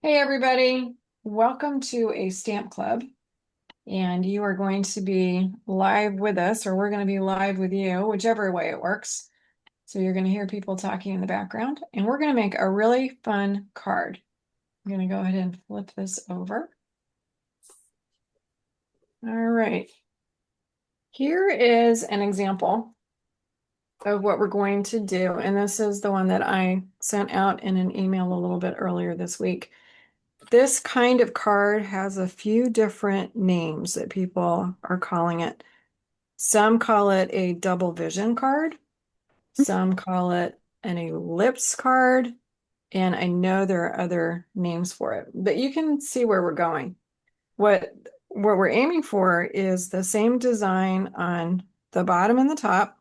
Hey everybody, welcome to a stamp club, and you are going to be live with us, or we're going to be live with you, whichever way it works. So you're going to hear people talking in the background, and we're going to make a really fun card. I'm going to go ahead and flip this over. All right. Here is an example of what we're going to do, and this is the one that I sent out in an email a little bit earlier this week. This kind of card has a few different names that people are calling it. Some call it a double vision card. Some call it an ellipse card. And I know there are other names for it, but you can see where we're going. What we're aiming for is the same design on the bottom and the top.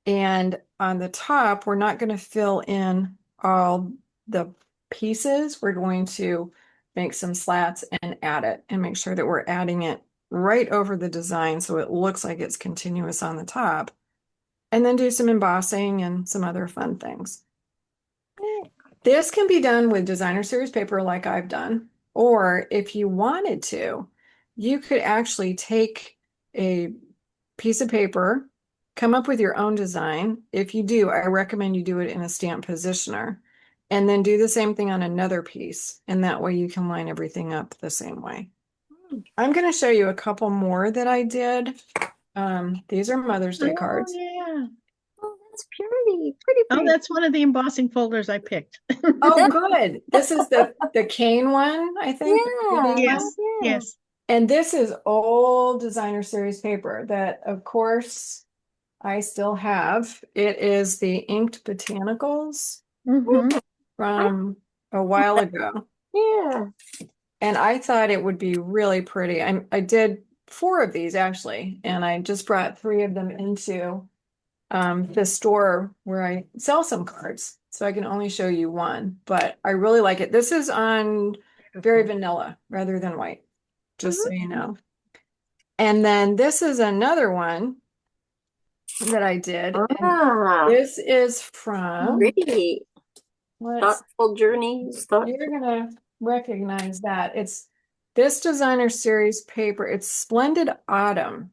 And on the top, we're not going to fill in all the pieces. We're going to make some slats and add it and make sure that we're adding it right over the design so it looks like it's continuous on the top. And then do some embossing and some other fun things. This can be done with designer series paper like I've done, or if you wanted to, you could actually take a piece of paper, come up with your own design. If you do, I recommend you do it in a stamp positioner, and then do the same thing on another piece. And that way you can line everything up the same way. I'm going to show you a couple more that I did. These are Mother's Day cards. Yeah. Oh, that's pretty. Oh, that's one of the embossing folders I picked. Oh, good. This is the cane one, I think. The Yeah, CD one. Yes, yeah. yes. And this is old designer series paper that, of course, I still have. It is the inked botanicals Mm-hmm. I, from a while ago. yeah. And I thought it would be really pretty. I did four of these actually, and I just brought three of them into the store where I sell some cards. So I can only show you one, but I really like it. This is on very Beautiful. vanilla rather than white, just so Mhm. you know. And then this is another one that I did. And Ah, this is from, pretty. let's, Thoughtful journeys. you're gonna recognize that. It's this designer series paper. It's Splendid Autumn,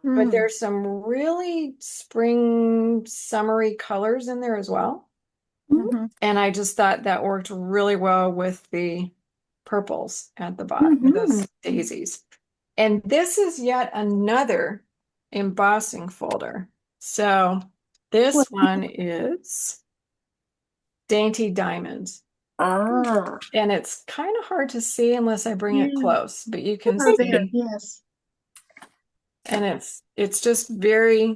but Mm. there's some really spring, summery colors in there as well. Mm-hmm. And I just thought that worked really well with the purples at the bottom, Mm-hmm. those daisies. And this is yet another embossing folder. So this one is Dainty Diamonds. Ah, And it's kind of hard to see unless I bring it Yeah. close, but you can Oh, there. see. Yes. And it's just very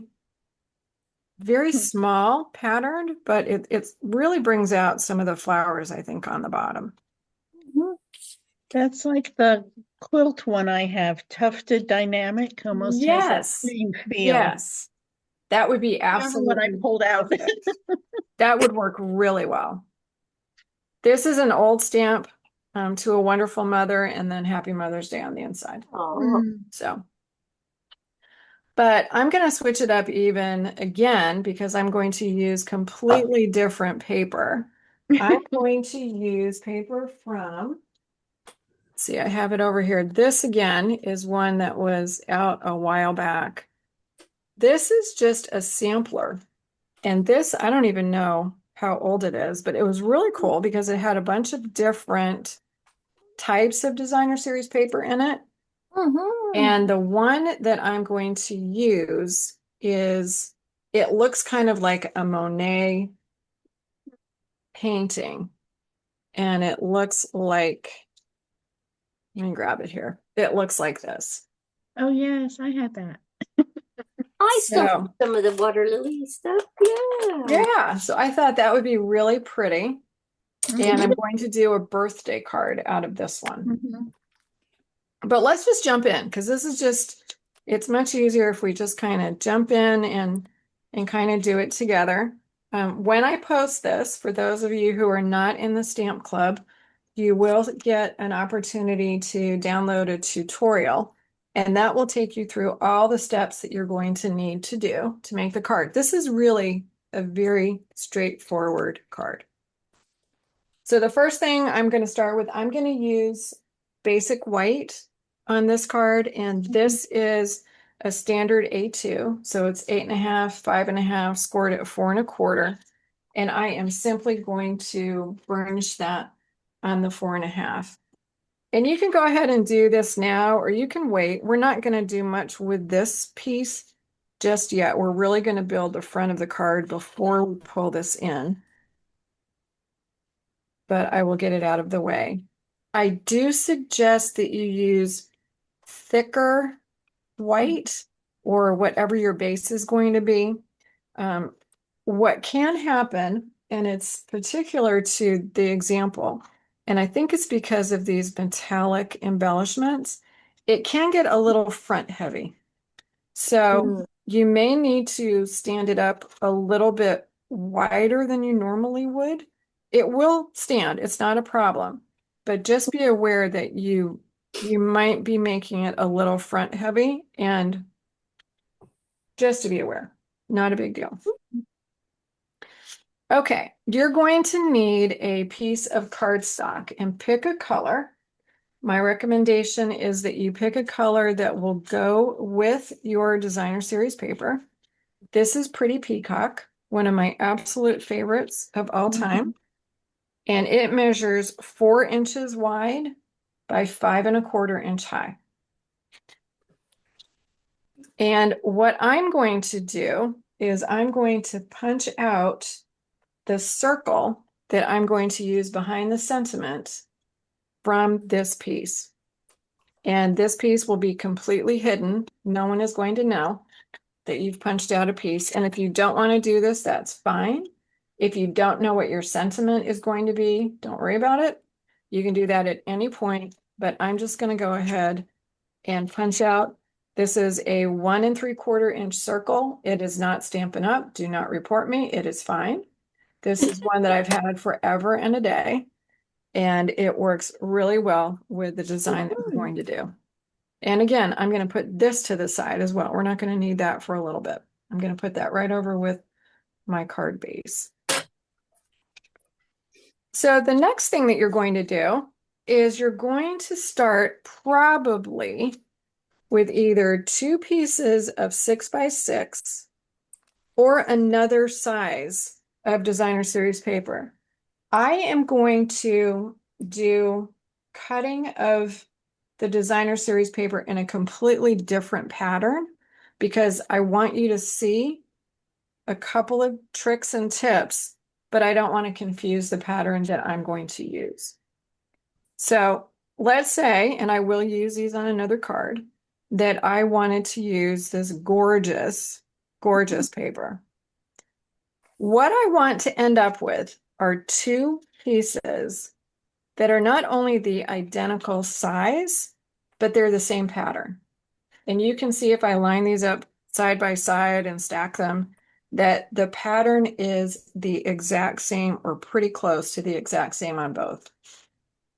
Hmm. small patterned, but it really brings out some of the flowers, I think, on the bottom. mhm. That's like the quilt one I have, tufted dynamic, almost has that Yes. same feel. Yes. That would be Remember what I absolutely pulled out? perfect. That would work really well. This is an old stamp to a wonderful mother, and then Happy Mother's Day on the inside. Oh, Mm. So, but I'm going to switch it up even again because I'm going to use completely different paper. I'm going to use paper from, see, I have it over here. This again is one that was out a while back. This is just a sampler. And this, I don't even know how old it is, but it was really cool because it had a bunch of different types of designer series paper in it. mm-hmm. And the one that I'm going to use is, it looks kind of like a Monet painting. And it looks like, let me grab it here. It looks like this. Oh, yes, I had that. I still have So, some of the water lily stuff. Yeah. yeah, so I thought that would be really pretty. And I'm Mm-hmm. going to do a birthday card out of this one. Mm-hmm. But let's just jump in because this is just, it's much easier if we just kind of jump in and kind of do it together. When I post this, for those of you who are not in the stamp club, you will get an opportunity to download a tutorial, and that will take you through all the steps that you're going to need to do to make the card. This is really a very straightforward card. So the first thing I'm going to start with, I'm going to use basic white on this card, and this is a standard A2. So it's 8.5, 5.5, scored at 4.25. And I am simply going to burnish that on the 4.5. And you can go ahead and do this now, or you can wait. We're not going to do much with this piece just yet. We're really going to build the front of the card before we pull this in. But I will get it out of the way. I do suggest that you use thicker white or whatever your base is going to be. What can happen, and it's particular to the example, and I think it's because of these metallic embellishments, it can get a little front heavy. So you may need to stand it up a little bit wider than you normally would. It will stand, it's not a problem, but just be aware that you might be making it a little front heavy, and just to be aware, not a big deal. Okay, you're going to need a piece of cardstock and pick a color. My recommendation is that you pick a color that will go with your designer series paper. This is Pretty Peacock, one of my absolute favorites of all time. And it measures 4 inches wide by 5.25 inch high. And what I'm going to do is I'm going to punch out the circle that I'm going to use behind the sentiment from this piece. And this piece will be completely hidden. No one is going to know that you've punched out a piece. And if you don't want to do this, that's fine. If you don't know what your sentiment is going to be, don't worry about it. You can do that at any point, but I'm just going to go ahead and punch out. This is a 1 3/4 inch circle. It is not Stampin' Up. Do not report me. It is fine. This is one that I've had forever and a day, and it works really well with the design that we're going to do. And again, I'm going to put this to the side as well. We're not going to need that for a little bit. I'm going to put that right over with my card base. So the next thing that you're going to do is you're going to start probably with either 2 pieces of 6x6 or another size of designer series paper. I am going to do cutting of the designer series paper in a completely different pattern because I want you to see a couple of tricks and tips, but I don't want to confuse the pattern that I'm going to use. So let's say, and I will use these on another card, that I wanted to use this gorgeous, gorgeous paper. What I want to end up with are 2 pieces that are not only the identical size, but they're the same pattern. And you can see if I line these up side by side and stack them, that the pattern is the exact same or pretty close to the exact same on both.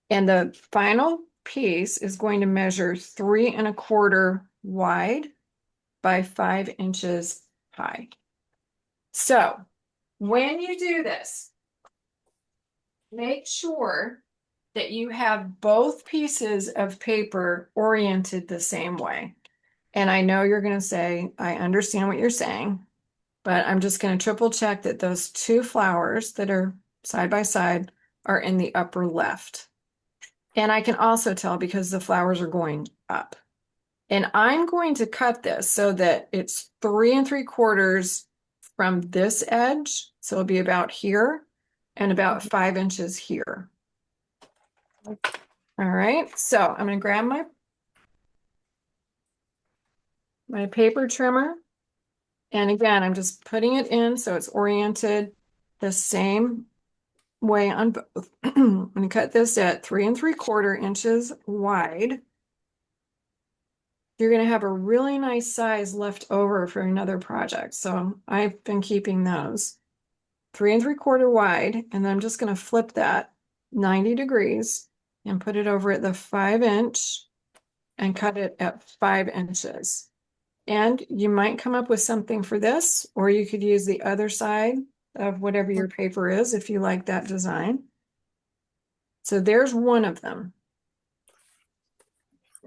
And the final piece is going to measure 3.25 wide by 5 inches high. So when you do this, make sure that you have both pieces of paper oriented the same way. And I know you're going to say, I understand what you're saying, but I'm just going to triple check that those 2 flowers that are side by side are in the upper left. And I can also tell because the flowers are going up. And I'm going to cut this so that it's 3 3/4 from this edge. So it'll be about here and about 5 inches here. All right, so I'm going to grab my paper trimmer. And again, I'm just putting it in so it's oriented the same way on both. I'm going to cut this at 3 3/4 inches wide. You're going to have a really nice size left over for another project. So I've been keeping those 3 3/4 wide, and then I'm just going to flip that 90 degrees and put it over at the 5 inch and cut it at 5 inches. And you might come up with something for this, or you could use the other side of whatever your paper is if you like that design. So there's one of them.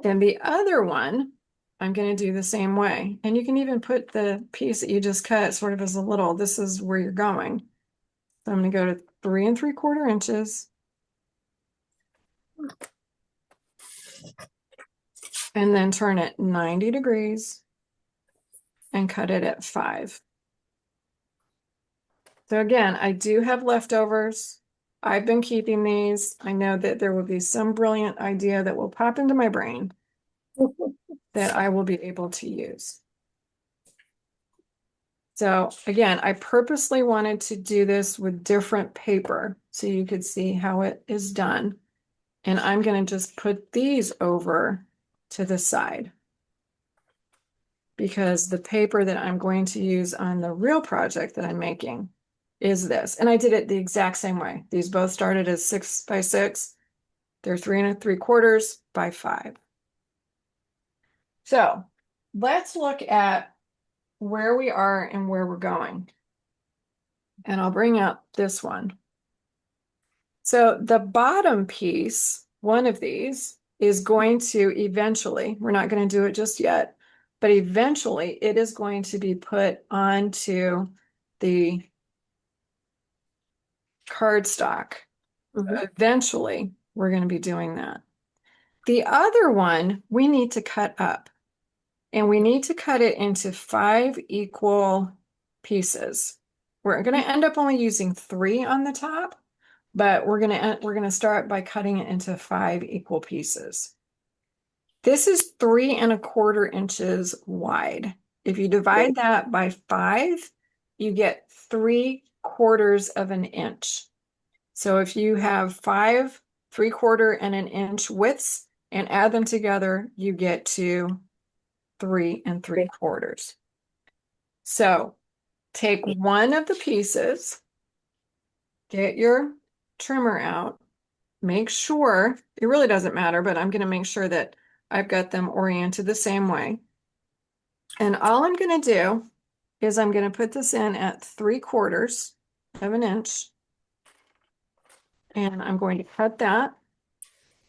Then the other one, I'm going to do the same way. And you can even put the piece that you just cut sort of as a little, this is where you're going. So I'm going to go to 3 3/4 inches. And then turn it 90 degrees and cut it at 5. So again, I do have leftovers. I've been keeping these. I know that there will be some brilliant idea that will pop into my brain that I will be able to use. So again, I purposely wanted to do this with different paper so you could see how it is done. And I'm going to just put these over to the side because the paper that I'm going to use on the real project that I'm making is this. And I did it the exact same way. These both started as 6 by 6. They're 3 3/4 by 5. So let's look at where we are and where we're going. And I'll bring up this one. So the bottom piece, one of these, is going to eventually, we're not going to do it just yet, but eventually it is going to be put onto the cardstock. Eventually, we're going to be doing that. The other one, we need to cut up. And we need to cut it into 5 equal pieces. We're going to end up only using 3 on the top, but we're going to start by cutting it into 5 equal pieces. This is 3 1/4 inches wide. If you divide that by 5, you get 3/4 of an inch. So if you have 5 3/4 and an inch widths and add them together, you get to 3 3/4. So take one of the pieces, get your trimmer out, make sure, it really doesn't matter, but I'm going to make sure that I've got them oriented the same way. And all I'm going to do is I'm going to put this in at 3/4 of an inch. And I'm going to cut that.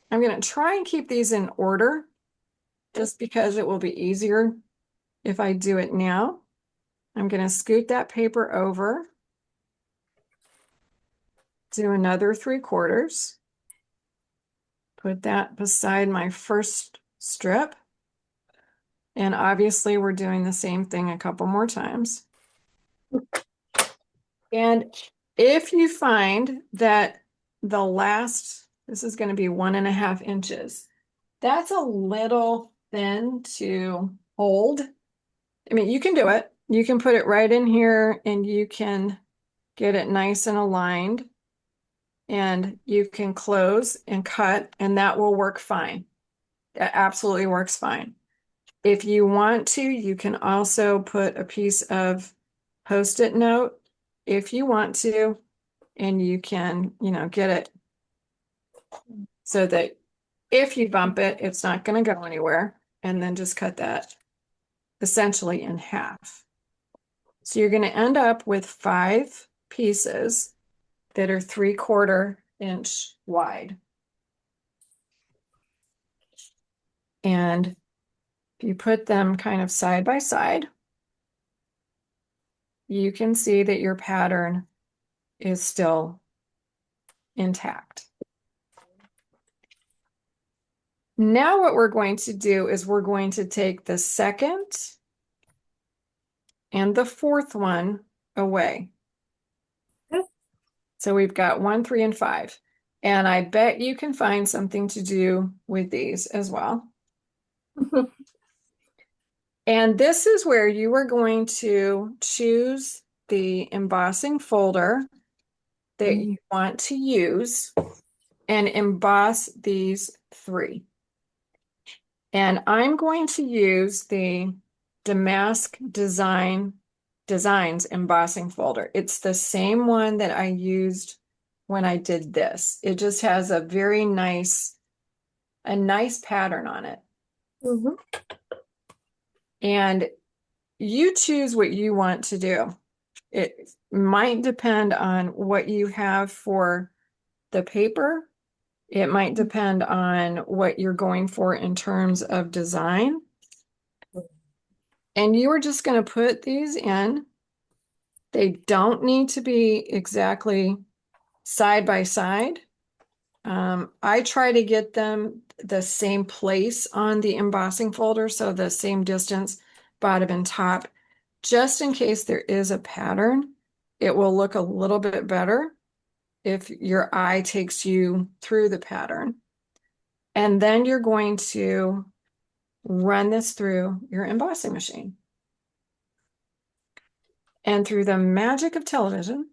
I'm going to try and keep these in order just because it will be easier if I do it now. I'm going to scoot that paper over, do another 3/4, put that beside my first strip. And obviously we're doing the same thing a couple more times. And if you find that the last, this is going to be 1.5 inches, that's a little thin to hold. I mean, you can do it. You can put it right in here and you can get it nice and aligned. And you can close and cut, and that will work fine. That absolutely works fine. If you want to, you can also put a piece of Post-it note if you want to, and you can, get it so that if you bump it, it's not going to go anywhere, and then just cut that essentially in half. So you're going to end up with 5 pieces that are 3/4 inch wide. And if you put them kind of side by side, you can see that your pattern is still intact. Now what we're going to do is we're going to take the second and the 4th one away. So we've got 1, 3, and 5. And I bet you can find something to do with these as well. And this is where you are going to choose the embossing folder that you want to use and emboss these 3. And I'm going to use the Damask Designs embossing folder. It's the same one that I used when I did this. It just has a very nice pattern on it. And you choose what you want to do. It might depend on what you have for the paper It might depend on what you're going for in terms of design. And you are just going to put these in. They don't need to be exactly side by side. I try to get them the same place on the embossing folder, so the same distance, bottom and top, just in case there is a pattern. It will look a little bit better if your eye takes you through the pattern. And then you're going to run this through your embossing machine. And through the magic of television,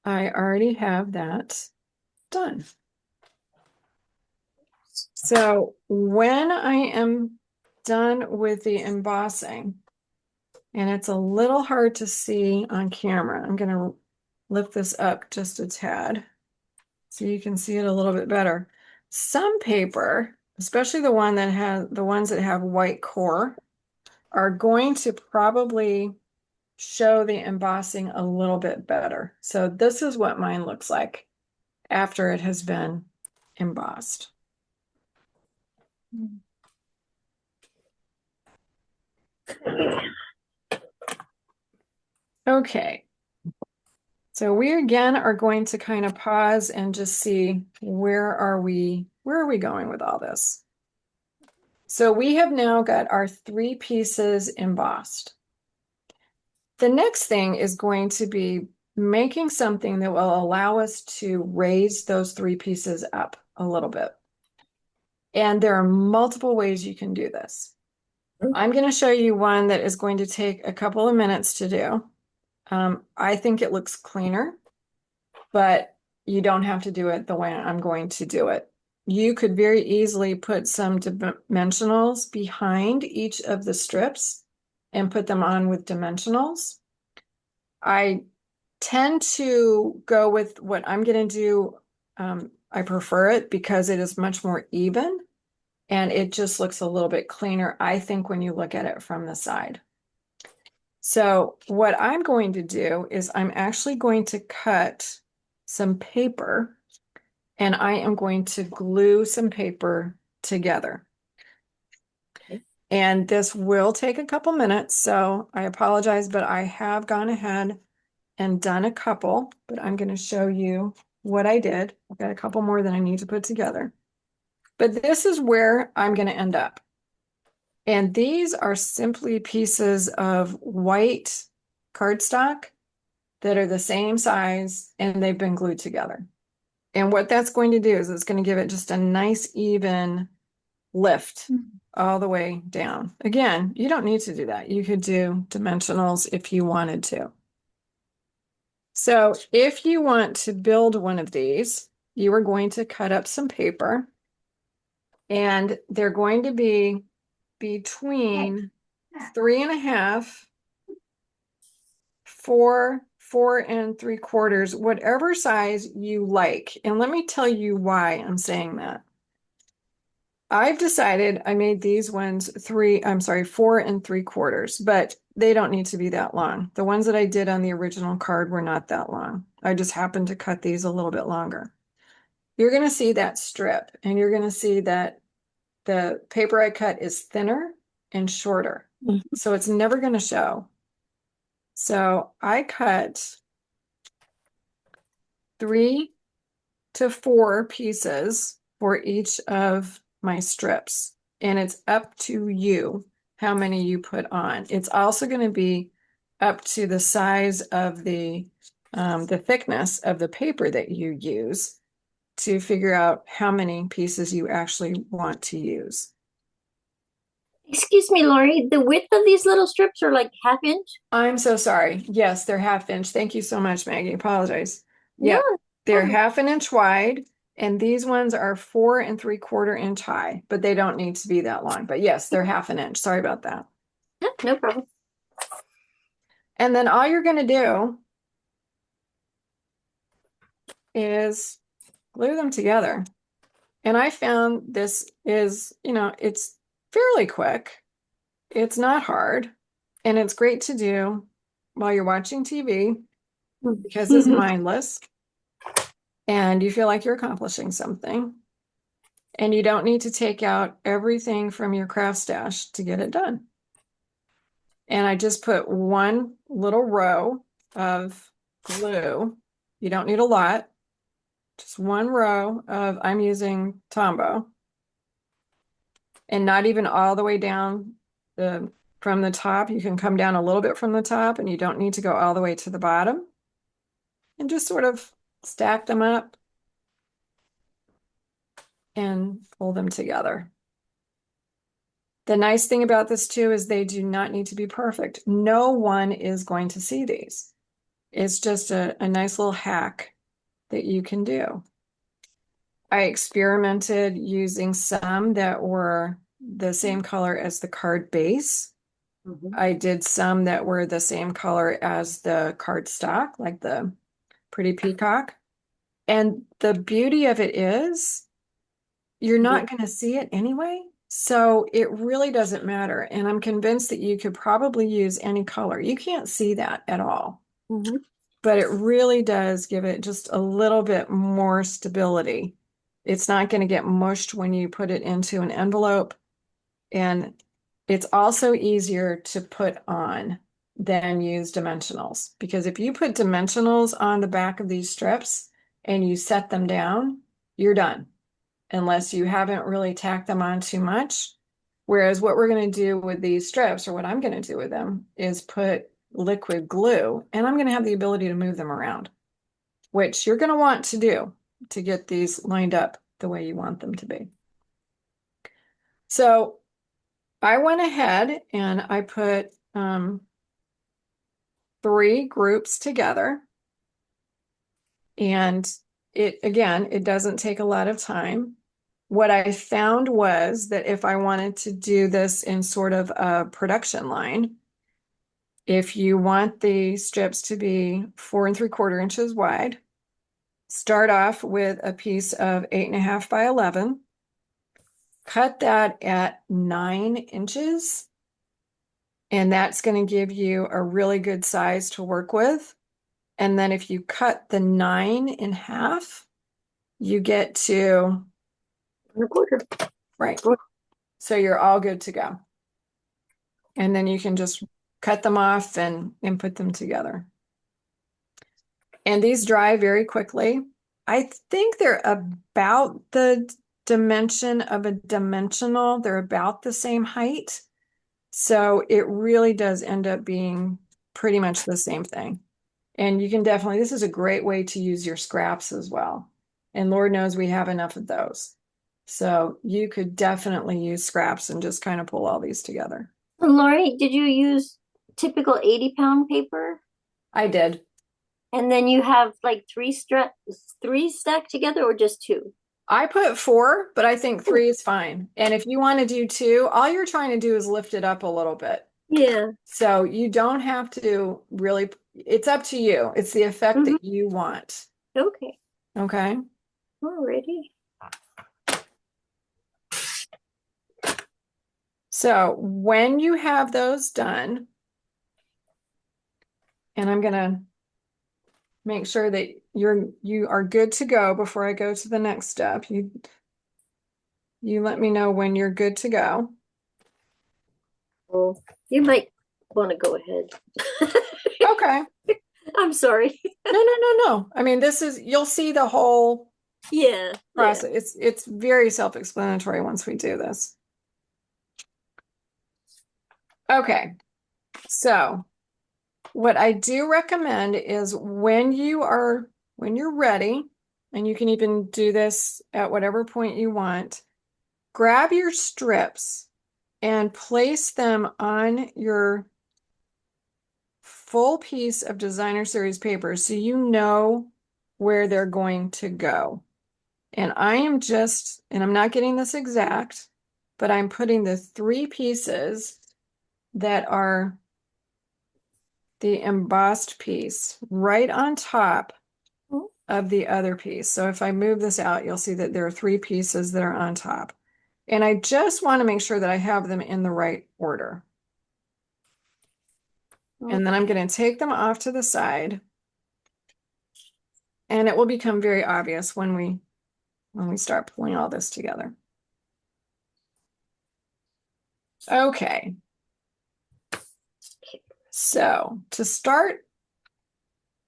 I already have that done. So when I am done with the embossing, and it's a little hard to see on camera, I'm going to lift this up just a tad so you can see it a little bit better. Some paper, especially the ones that have white core, are going to probably show the embossing a little bit better. So this is what mine looks like after it has been embossed. Okay. So we again are going to kind of pause and just see where are we going with all this? So we have now got our 3 pieces embossed. The next thing is going to be making something that will allow us to raise those 3 pieces up a little bit. And there are multiple ways you can do this. I'm going to show you one that is going to take a couple of minutes to do. I think it looks cleaner, but you don't have to do it the way I'm going to do it. You could very easily put some dimensionals behind each of the strips and put them on with dimensionals. I tend to go with what I'm going to do. I prefer it because it is much more even and it just looks a little bit cleaner, I think, when you look at it from the side. So what I'm going to do is I'm actually going to cut some paper and I am going to glue some paper together. Okay. And this will take a couple minutes, so I apologize, but I have gone ahead and done a couple, but I'm going to show you what I did. I've got a couple more that I need to put together. But this is where I'm going to end up. And these are simply pieces of white cardstock that are the same size and they've been glued together. And what that's going to do is it's going to give it just a nice even lift all the way down. Again, you don't need to do that. You could do dimensionals if you wanted to. So if you want to build one of these, you are going to cut up some paper and they're going to be between 3.5, 4, 4 3/4, whatever size you like. And let me tell you why I'm saying that. I've decided I made these ones 4 3/4, but they don't need to be that long. The ones that I did on the original card were not that long. I just happened to cut these a little bit longer. You're going to see that strip and you're going to see that the paper I cut is thinner and shorter. So it's never going to show. So I cut 3 to 4 pieces for each of my strips. And it's up to you how many you put on. It's also going to be up to the size of the thickness of the paper that you use to figure out how many pieces you actually want to use. Excuse me, Laurie, the width of these little strips are like 1/2 inch? I'm so sorry. Yes, they're 1/2 inch. Thank you so much, Maggie. Apologize. Yeah, No. they're Oh. 1/2 inch wide, and these ones are 4 3/4 inch high, but they don't need to be that long. But yes, they're 1/2 inch. Sorry about that. Yeah, no problem. And then all you're going to do is glue them together. And I found this is, it's fairly quick. It's not hard. And it's great to do while you're watching TV because it's mindless and you feel like you're accomplishing something. And you don't need to take out everything from your craft stash to get it done. And I just put one little row of glue. You don't need a lot. Just one row of, I'm using Tombow. And not even all the way down from the top. You can come down a little bit from the top and you don't need to go all the way to the bottom. And just sort of stack them up and pull them together. The nice thing about this too is they do not need to be perfect. No one is going to see these. It's just a nice little hack that you can do. I experimented using some that were the same color as the card base. I did some that were the same color as the card stock, like the Pretty Peacock. And the beauty of it is you're not going to see it anyway. So it really doesn't matter. And I'm convinced that you could probably use any color. You can't see that at all. But it really does give it just a little bit more stability. It's not going to get mushed when you put it into an envelope. And it's also easier to put on than use dimensionals. Because if you put dimensionals on the back of these strips and you set them down, you're done. Unless you haven't really tacked them on too much. Whereas what we're going to do with these strips, or what I'm going to do with them, is put liquid glue, and I'm going to have the ability to move them around, which you're going to want to do to get these lined up the way you want them to be. So I went ahead and I put 3 groups together. And it doesn't take a lot of time. What I found was that if I wanted to do this in sort of a production line, if you want the strips to be 4 3/4 inches wide, start off with a piece of 8.5 by 11, cut that at 9 inches, and that's going to give you a really good size to work with. And then if you cut the 9 in half, you get to 1/4. right. So you're all good to go. And then you can just cut them off and put them together. And these dry very quickly. I think they're about the dimension of a dimensional. They're about the same height. So it really does end up being pretty much the same thing. And you can definitely, this is a great way to use your scraps as well. And Lord knows we have enough of those. So you could definitely use scraps and just kind of pull all these together. Laurie, did you use typical 80-pound paper? I did. And then you have like three stacked together, or just 2? I put 4, but I think 3 is fine. And if you want to do 2, all you're trying to do is lift it up a little bit. Yeah. So you don't have to really, it's up to you. It's the effect that you want. Okay. Okay. Alrighty. So when you have those done, and I'm going to make sure that you are good to go before I go to the next step. You let me know when you're good to go. Well, you might want to go ahead. Okay. I'm sorry. No. I mean, you'll see the whole process. Yeah. It's very self-explanatory once we do this. Okay. So what I do recommend is when you're ready, and you can even do this at whatever point you want, grab your strips and place them on your full piece of designer series paper so you know where they're going to go. And I'm not getting this exact, but I'm putting the 3 pieces that are the embossed piece right on top of the other piece. So if I move this out, you'll see that there are 3 pieces that are on top. And I just want to make sure that I have them in the right order. And then I'm going to take them off to the side. And it will become very obvious when we start pulling all this together. Okay. So to start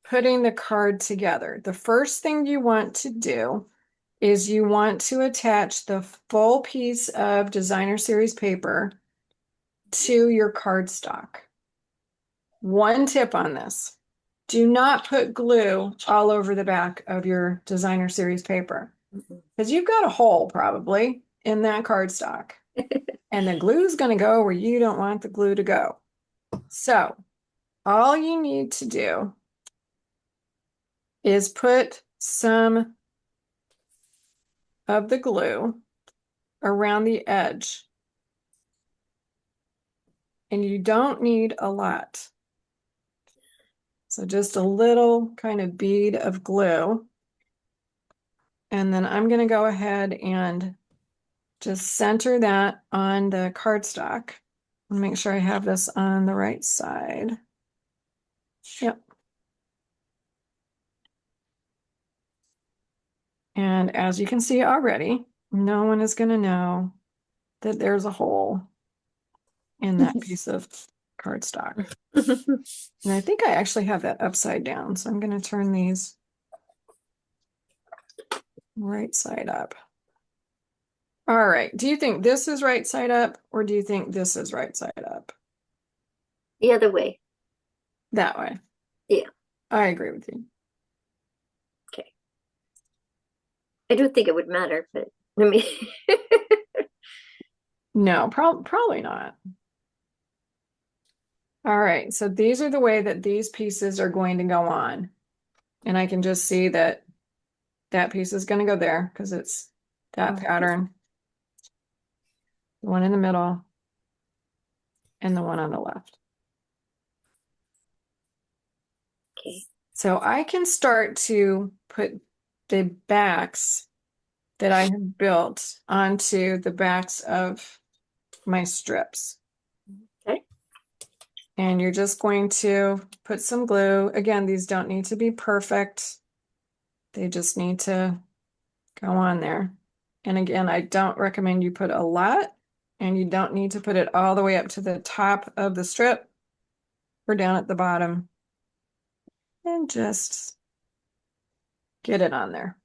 putting the card together, the first thing you want to do is you want to attach the full piece of designer series paper to your cardstock. One tip on this, do not put glue all over the back of your designer series paper because you've got a hole probably in that cardstock and the glue is going to go where you don't want the glue to go. So all you need to do is put some of the glue around the edge. And you don't need a lot. So just a little kind of bead of glue. And then I'm going to go ahead and just center that on the cardstock. And make sure I have this on the right side. Yep. And as you can see already, no one is going to know that there's a hole in that piece of cardstock. And I think I actually have that upside down. So I'm going to turn these right side up. All right. Do you think this is right side up or do you think this is right side up? The other way. That way. Yeah. I agree with you. Okay. I don't think it would matter, but I mean, No, probably not. All right. So these are the way that these pieces are going to go on. And I can just see that that piece is going to go there because it's that pattern. The one in the middle and the one on the left. okay. So I can start to put the backs that I have built onto the backs of my strips. Okay. And you're just going to put some glue. Again, these don't need to be perfect. They just need to go on there. And again, I don't recommend you put a lot, and you don't need to put it all the way up to the top of the strip or down at the bottom. And just get it on there.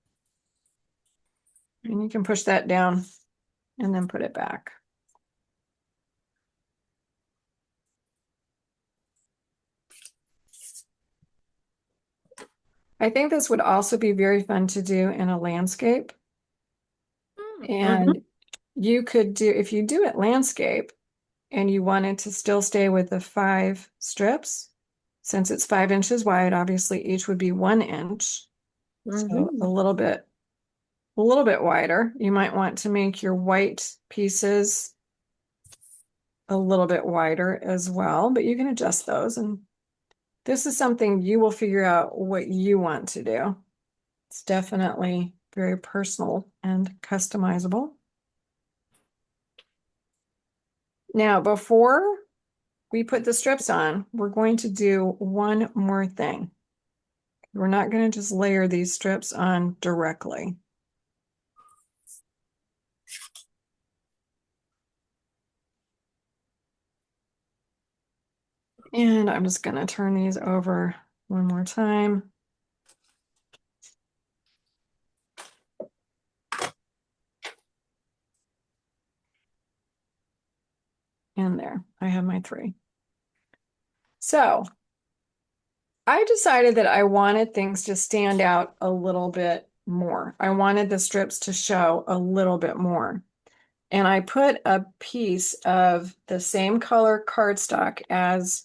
And you can push that down and then put it back. I think this would also be very fun to do in a landscape. And you could do, if you do it landscape and you wanted to still stay with the 5 strips, since it's 5 inches wide, obviously each would be 1 inch. So a little bit wider. You might want to make your white pieces a little bit wider as well, but you can adjust those. And this is something you will figure out what you want to do. It's definitely very personal and customizable. Now, before we put the strips on, we're going to do one more thing. We're not going to just layer these strips on directly. And I'm just going to turn these over one more time. And there, I have my 3. So I decided that I wanted things to stand out a little bit more. I wanted the strips to show a little bit more. And I put a piece of the same color cardstock as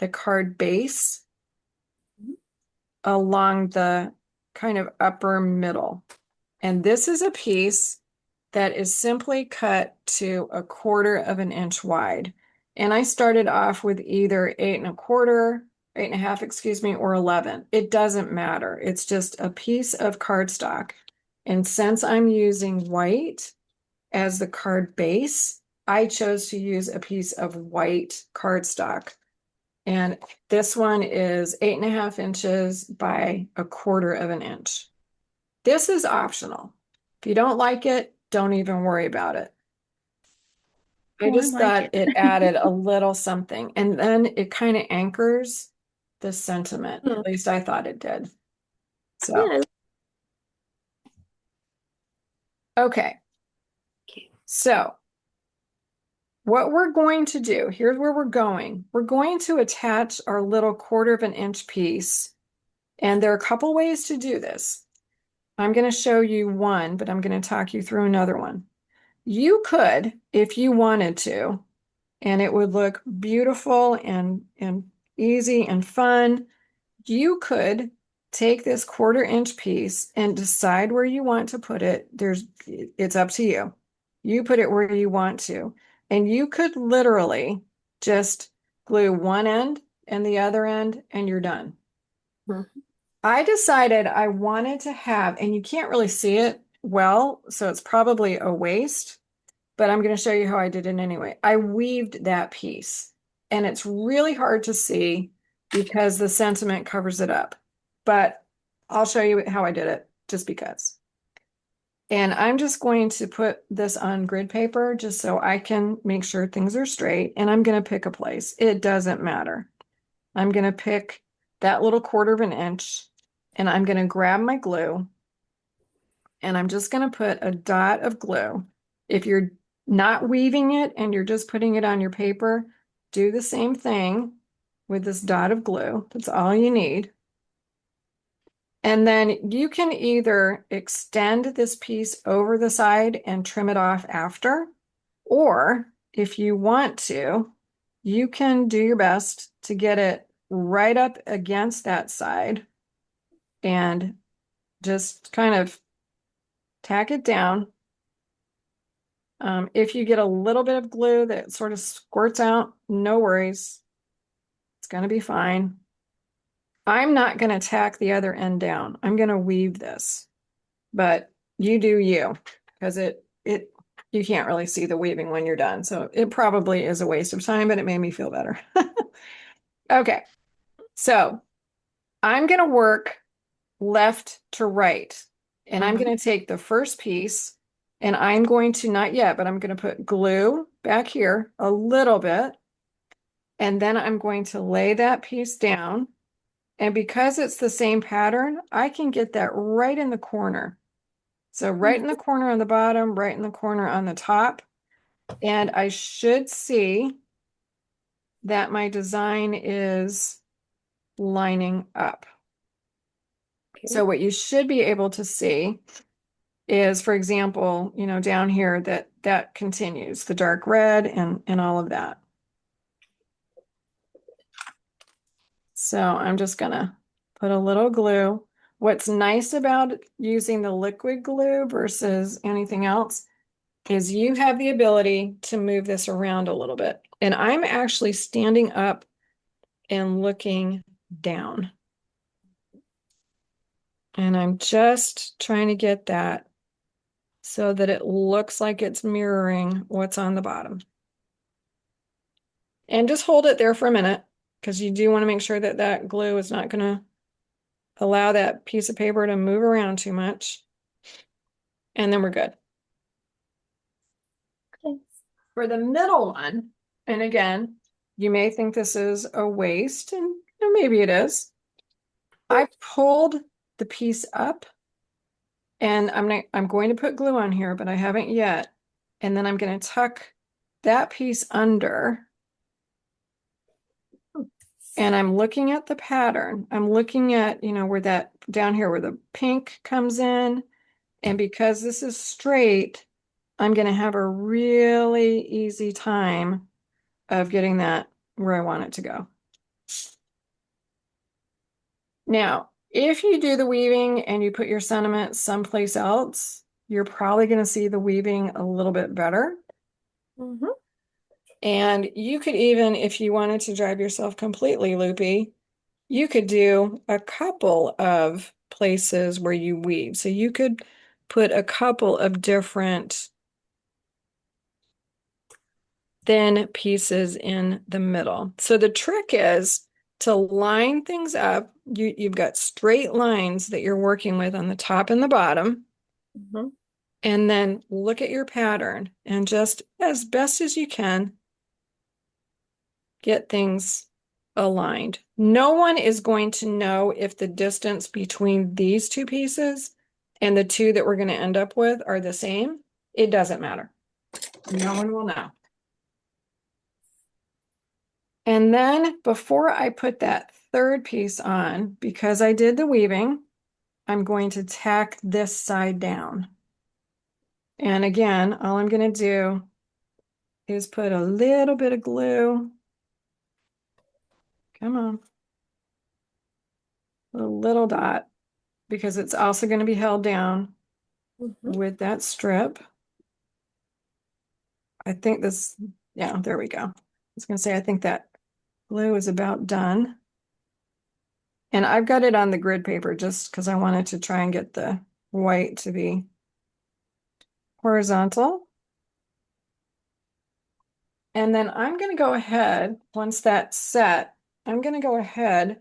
the card base along the kind of upper middle. And this is a piece that is simply cut to 1/4 of an inch wide. And I started off with either 8 1/4, 8 1/2, excuse me, or 11. It doesn't matter. It's just a piece of cardstock. And since I'm using white as the card base, I chose to use a piece of white cardstock. And this one is 8.5 inches by 1/4 of an inch. This is optional. If you don't like it, don't even worry about it. I Oh, I just like thought it. it added a little something, and then it kind of anchors the sentiment. Hmm. At least I thought it did. So, Yeah. okay. Okay. So, what we're going to do, here's where we're going. We're going to attach our little 1/4 of an inch piece, and there are a couple ways to do this. I'm going to show you one, but I'm going to talk you through another one. You could, if you wanted to, and it would look beautiful and easy and fun. You could take this 1/4 inch piece and decide where you want to put it. It's up to you. You put it where you want to. And you could literally just glue one end and the other end, and you're done. Mhm. I decided I wanted to have, and you can't really see it well, so it's probably a waste, but I'm going to show you how I did it anyway. I weaved that piece, and it's really hard to see because the sentiment covers it up, but I'll show you how I did it just because. And I'm just going to put this on grid paper just so I can make sure things are straight, and I'm going to pick a place. It doesn't matter. I'm going to pick that little 1/4 of an inch, and I'm going to grab my glue, and I'm just going to put a dot of glue. If you're not weaving it and you're just putting it on your paper, do the same thing with this dot of glue. That's all you need. And then you can either extend this piece over the side and trim it off after, or if you want to, you can do your best to get it right up against that side and just kind of tack it down. If you get a little bit of glue that sort of squirts out, no worries. It's going to be fine. I'm not going to tack the other end down. I'm going to weave this, but you do you, because you can't really see the weaving when you're done. So it probably is a waste of time, but it made me feel better. Okay. So I'm going to work left to right, and I'm going to take the first piece, and I'm going to, not yet, but I'm going to put glue back here a little bit, and then I'm going to lay that piece down. And because it's the same pattern, I can get that right in the corner. So right in the corner on the bottom, right in the corner on the top. And I should see that my design is lining up. Okay. So what you should be able to see is, for example, down here that continues, the dark red and all of that. So I'm just gonna put a little glue. What's nice about using the liquid glue versus anything else is you have the ability to move this around a little bit. And I'm actually standing up and looking down. And I'm just trying to get that so that it looks like it's mirroring what's on the bottom. And just hold it there for a minute, because you do want to make sure that that glue is not going to allow that piece of paper to move around too much. And then we're good. Okay. For the middle one, and again, you may think this is a waste, and maybe it is. I pulled the piece up, and I'm going to put glue on here, but I haven't yet. And then I'm going to tuck that piece under. And I'm looking at the pattern. I'm looking at, where that down here where the pink comes in. And because this is straight, I'm going to have a really easy time of getting that where I want it to go. Now, if you do the weaving and you put your sentiment someplace else, you're probably going to see the weaving a little bit better. And you could even, if you wanted to drive yourself completely loopy, you could do a couple of places where you weave. So you could put a couple of different thin pieces in the middle. So the trick is to line things up. You've got straight lines that you're working with on the top and the bottom. Mhm. And then look at your pattern and just as best as you can, get things aligned. No one is going to know if the distance between these two pieces and the two that we're going to end up with are the same. It doesn't matter. No one will know. And then before I put that third piece on, because I did the weaving, I'm going to tack this side down. And again, all I'm going to do is put a little bit of glue. Come on. A little dot, because it's also going to be held down Mhm. with that strip. I think this, yeah, there we go. I was going to say, I think that glue is about done. And I've got it on the grid paper just because I wanted to try and get the white to be horizontal. And then I'm going to go ahead, once that's set, I'm going to go ahead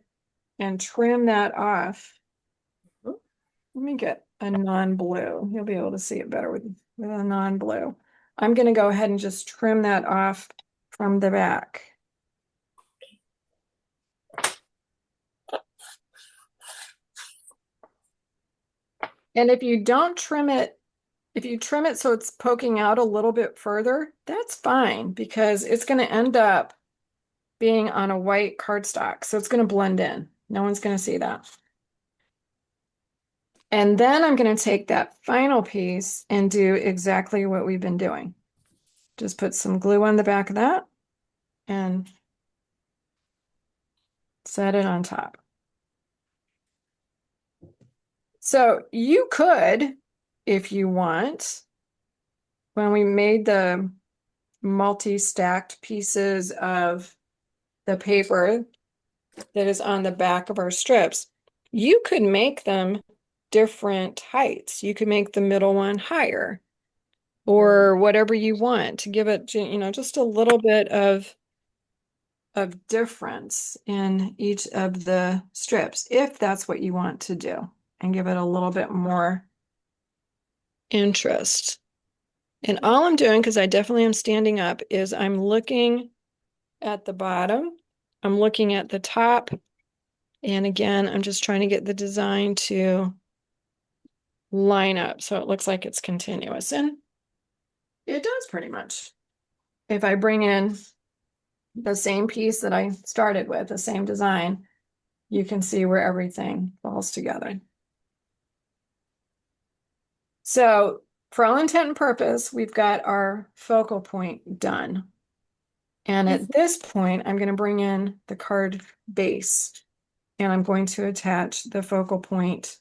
and trim that off. Mhm. Let me get a non-blue. You'll be able to see it better with a non-blue. I'm going to go ahead and just trim that off from the back. And if you don't trim it, if you trim it so it's poking out a little bit further, that's fine because it's going to end up being on a white cardstock. So it's going to blend in. No one's going to see that. And then I'm going to take that final piece and do exactly what we've been doing. Just put some glue on the back of that and set it on top. So you could, if you want, when we made the multi-stacked pieces of the paper that is on the back of our strips, you could make them different heights. You could make the middle one higher or whatever you want to give it, you know, just a little bit of difference in each of the strips, if that's what you want to do, and give it a little bit more interest. And all I'm doing, because I definitely am standing up, is I'm looking at the bottom, I'm looking at the top, and again, I'm just trying to get the design to line up so it looks like it's continuous. And it does pretty much. If I bring in the same piece that I started with, the same design, you can see where everything falls together. So for all intent and purpose, we've got our focal point done. And at this point, I'm going to bring in the card base and I'm going to attach the focal point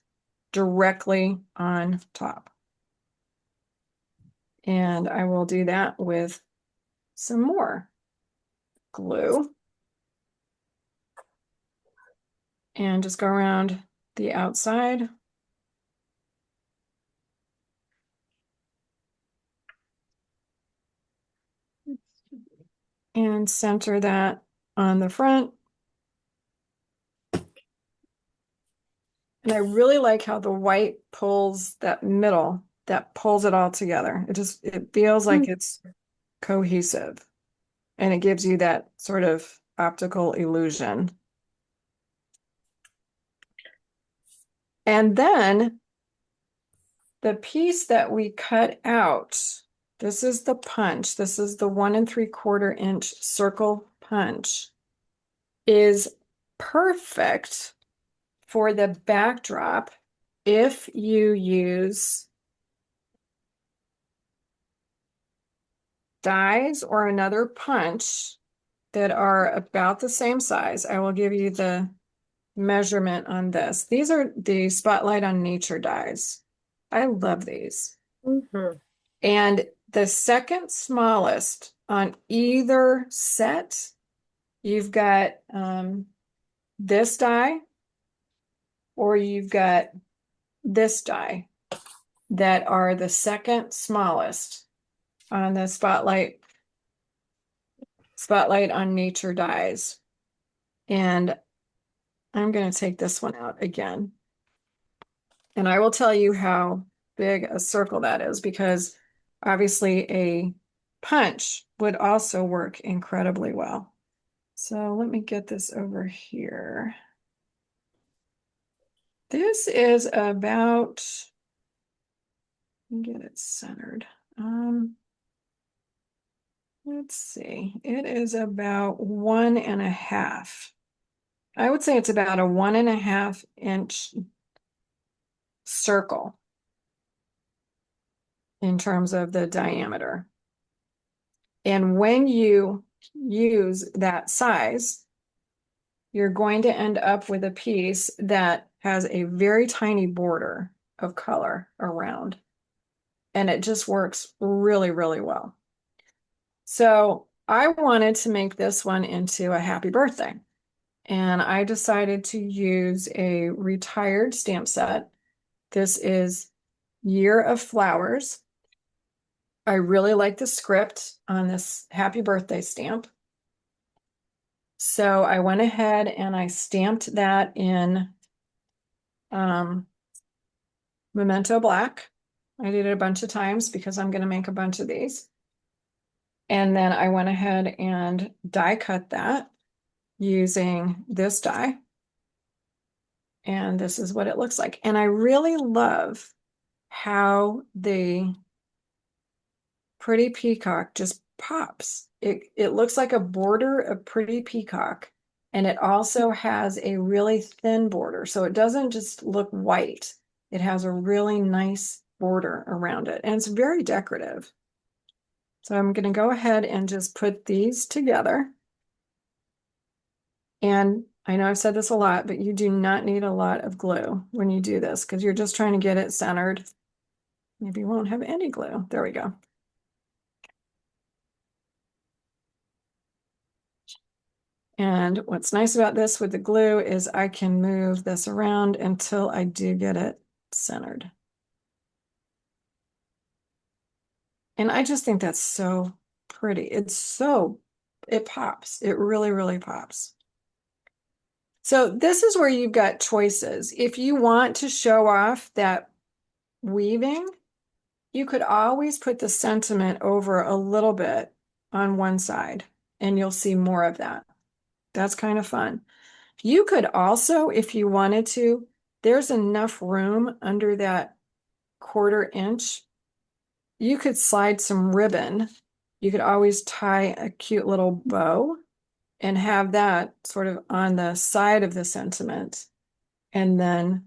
directly on top. And I will do that with some more glue. And just go around the outside. And center that on the front. And I really like how the white pulls that middle, that pulls it all together. It feels like it's cohesive and it gives you that sort of optical illusion. And then the piece that we cut out, this is the punch, this is the 1 3/4 inch circle punch, is perfect for the backdrop if you use dies or another punch that are about the same size. I will give you the measurement on this. These are the Spotlight on Nature dies. I love these. Mhm. And the second smallest on either set, you've got this die or you've got this die that are the second smallest on the Spotlight Spotlight on Nature Dies. And I'm going to take this one out again. And I will tell you how big a circle that is, because obviously a punch would also work incredibly well. So let me get this over here. This is about, get it centered. Let's see, it is about 1.5. I would say it's about a 1.5 inch circle in terms of the diameter. And when you use that size, you're going to end up with a piece that has a very tiny border of color around. And it just works really, really well. So I wanted to make this one into a happy birthday. And I decided to use a retired stamp set. This is Year of Flowers. I really like the script on this happy birthday stamp. So I went ahead and I stamped that in Memento Black. I did it a bunch of times because I'm going to make a bunch of these. And then I went ahead and die cut that using this die. And this is what it looks like. And I really love how the Pretty Peacock just pops. It looks like a border of Pretty Peacock. And it also has a really thin border. So it doesn't just look white. It has a really nice border around it. And it's very decorative. So I'm going to go ahead and just put these together. And I know I've said this a lot, but you do not need a lot of glue when you do this because you're just trying to get it centered. Maybe you won't have any glue. There we go. And what's nice about this with the glue is I can move this around until I do get it centered. And I just think that's so pretty. It pops. It really, really pops. So this is where you've got choices. If you want to show off that weaving, you could always put the sentiment over a little bit on one side and you'll see more of that. That's kind of fun. You could also, if you wanted to, there's enough room under that 1/4 inch. You could slide some ribbon. You could always tie a cute little bow and have that sort of on the side of the sentiment. And then,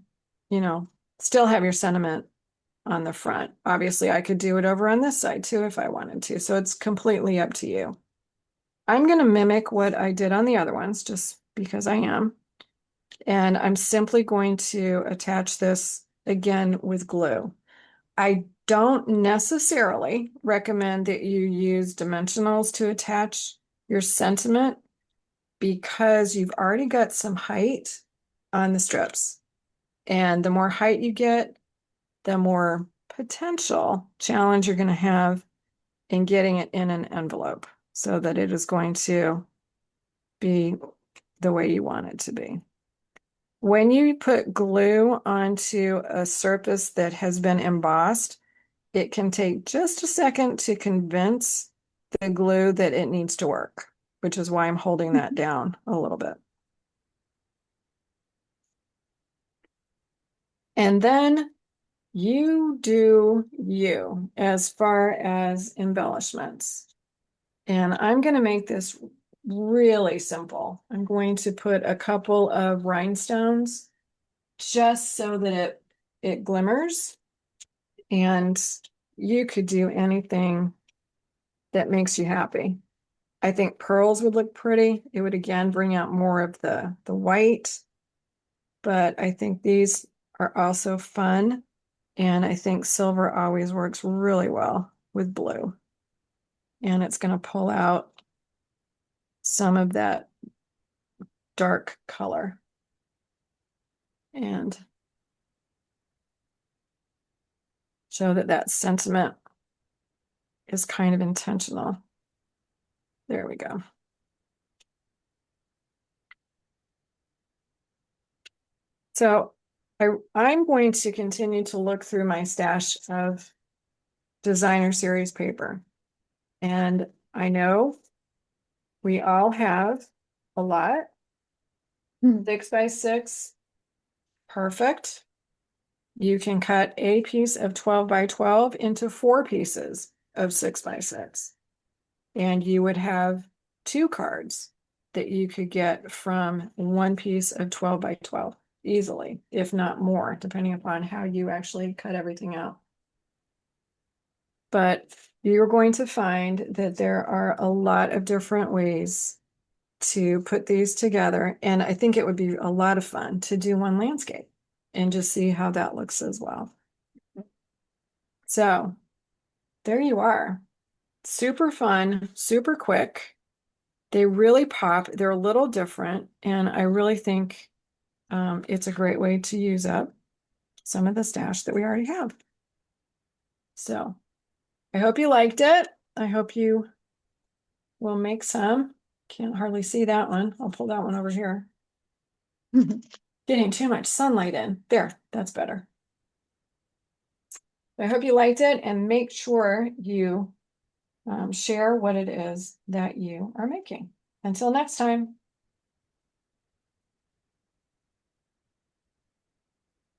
still have your sentiment on the front. Obviously, I could do it over on this side too if I wanted to. So it's completely up to you. I'm going to mimic what I did on the other ones just because I am. And I'm simply going to attach this again with glue. I don't necessarily recommend that you use dimensionals to attach your sentiment because you've already got some height on the strips. And the more height you get, the more potential challenge you're going to have in getting it in an envelope so that it is going to be the way you want it to be. When you put glue onto a surface that has been embossed, it can take just a second to convince the glue that it needs to work, which is why I'm holding that down a little bit. And then you do you as far as embellishments. And I'm going to make this really simple. I'm going to put a couple of rhinestones just so that it glimmers. And you could do anything that makes you happy. I think pearls would look pretty. It would again bring out more of the white, but I think these are also fun. And I think silver always works really well with blue. And it's going to pull out some of that dark color. And show that that sentiment is kind of intentional. There we go. So I'm going to continue to look through my stash of designer series paper. And I know we all have a lot. Hmm. 6x6, perfect. You can cut a piece of 12 by 12 into 4 pieces of 6x6. And you would have 2 cards that you could get from one piece of 12 by 12 easily, if not more, depending upon how you actually cut everything out. But you're going to find that there are a lot of different ways to put these together. And I think it would be a lot of fun to do one landscape and just see how that looks as well. So there you are. Super fun, super quick. They really pop. They're a little different. And I really think it's a great way to use up some of the stash that we already have. So I hope you liked it. I hope you will make some. Can't hardly see that one. I'll pull that one over here. Getting too much sunlight in. There, that's better. I hope you liked it, and make sure you share what it is that you are making. Until next time.